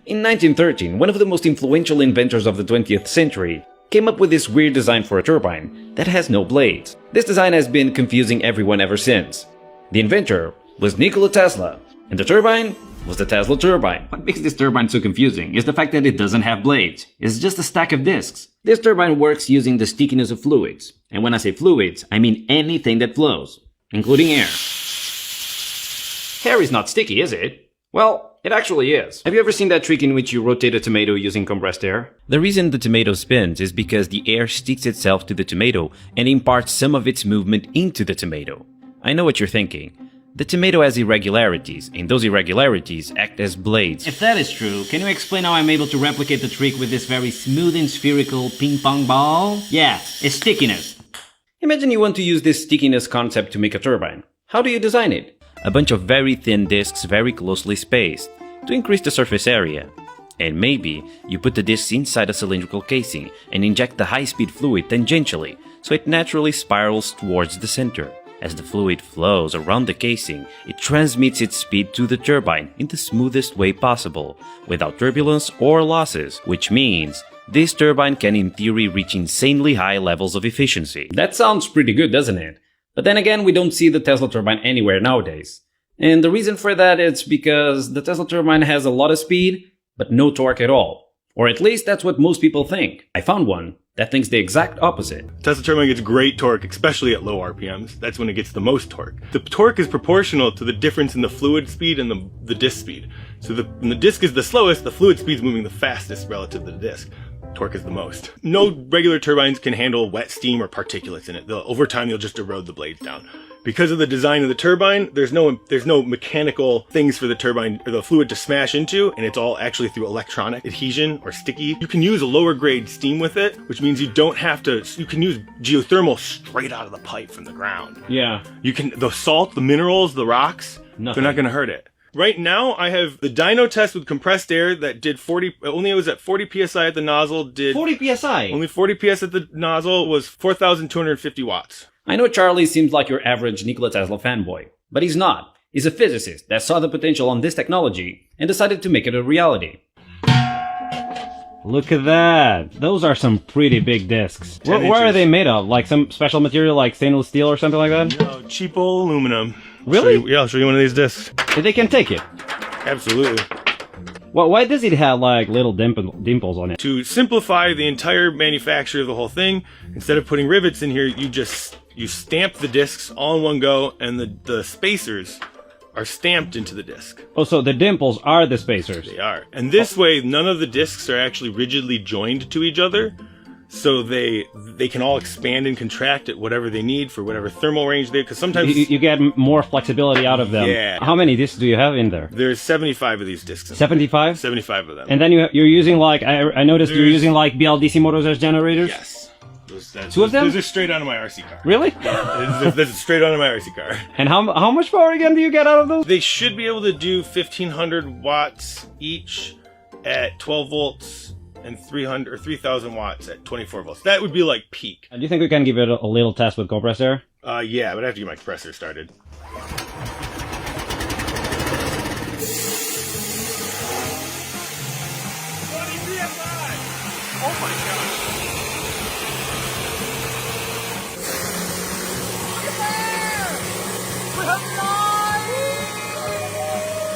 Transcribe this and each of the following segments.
In 1913, one of the most influential inventors of the 20th century came up with this weird design for a turbine that has no blades. This design has been confusing everyone ever since. The inventor was Nikola Tesla, and the turbine was the Tesla turbine. What makes this turbine so confusing is the fact that it doesn't have blades. It's just a stack of discs. This turbine works using the stickiness of fluids. And when I say fluids, I mean anything that flows, including air. Air is not sticky, is it? Well, it actually is. Have you ever seen that trick in which you rotate a tomato using compressed air? The reason the tomato spins is because the air sticks itself to the tomato and imparts some of its movement into the tomato. I know what you're thinking. The tomato has irregularities, and those irregularities act as blades. If that is true, can you explain how I'm able to replicate the trick with this very smooth and spherical ping-pong ball? Yeah, it's stickiness. Imagine you want to use this stickiness concept to make a turbine. How do you design it? A bunch of very thin discs very closely spaced to increase the surface area. And maybe you put the discs inside a cylindrical casing and inject the high-speed fluid tangentially so it naturally spirals towards the center. As the fluid flows around the casing, it transmits its speed to the turbine in the smoothest way possible, without turbulence or losses, which means this turbine can in theory reach insanely high levels of efficiency. That sounds pretty good, doesn't it? But then again, we don't see the Tesla turbine anywhere nowadays. And the reason for that is because the Tesla turbine has a lot of speed, but no torque at all. Or at least that's what most people think. I found one that thinks the exact opposite. Tesla turbine gets great torque, especially at low RPMs. That's when it gets the most torque. The torque is proportional to the difference in the fluid speed and the disk speed. So when the disk is the slowest, the fluid speed is moving the fastest relative to the disk. Torque is the most. No regular turbines can handle wet steam or particulates in it. Over time, you'll just erode the blades down. Because of the design of the turbine, there's no mechanical things for the turbine or the fluid to smash into, and it's all actually through electronic adhesion or sticky. You can use a lower grade steam with it, which means you can use geothermal straight out of the pipe from the ground. Yeah. The salt, the minerals, the rocks, They're not gonna hurt it. Right now, I have the dyno test with compressed air that did only it was at 40 psi at the nozzle, 40 psi? Only 40 ps at the nozzle was 4,250 watts. I know Charlie seems like your average Nikola Tesla fanboy, but he's not. He's a physicist that saw the potential on this technology and decided to make it a reality. Look at that! Those are some pretty big discs. What are they made of? Like some special material like stainless steel or something like that? No, cheapo aluminum. Really? I'll show you one of these discs. They can take it? Absolutely. Well, why does it have like little dimples on it? To simplify the entire manufacture of the whole thing, instead of putting rivets in here, you stamp the discs all in one go, and the spacers are stamped into the disc. Oh, so the dimples are the spacers? They are. And this way, none of the discs are actually rigidly joined to each other, so they can all expand and contract at whatever they need for whatever thermal range they, because sometimes you get more flexibility out of them. Yeah. How many discs do you have in there? There's 75 of these discs. 75? 75 of them. And then you're using like, I noticed you're using like BLDC motors as generators? Yes. Two of them? Those are straight out of my RC car. Really? This is straight out of my RC car. And how much power again do you get out of those? They should be able to do 1,500 watts each at 12 volts and 300 or 3,000 watts at 24 volts. That would be like peak. Do you think we can give it a little test with compressed air? Yeah, but I have to get my compressor started. Oh my gosh.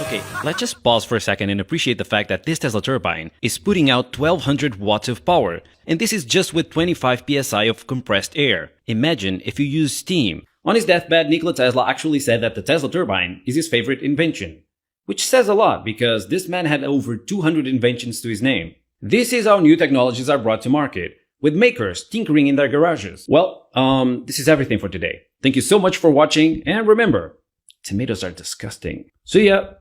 Okay, let's just pause for a second and appreciate the fact that this Tesla turbine is putting out 1200 watts of power, and this is just with 25 psi of compressed air. Imagine if you use steam. On his deathbed, Nikola Tesla actually said that the Tesla turbine is his favorite invention, which says a lot because this man had over 200 inventions to his name. This is how new technologies are brought to market, with makers tinkering in their garages. Well, this is everything for today. Thank you so much for watching, and remember, tomatoes are disgusting. See ya!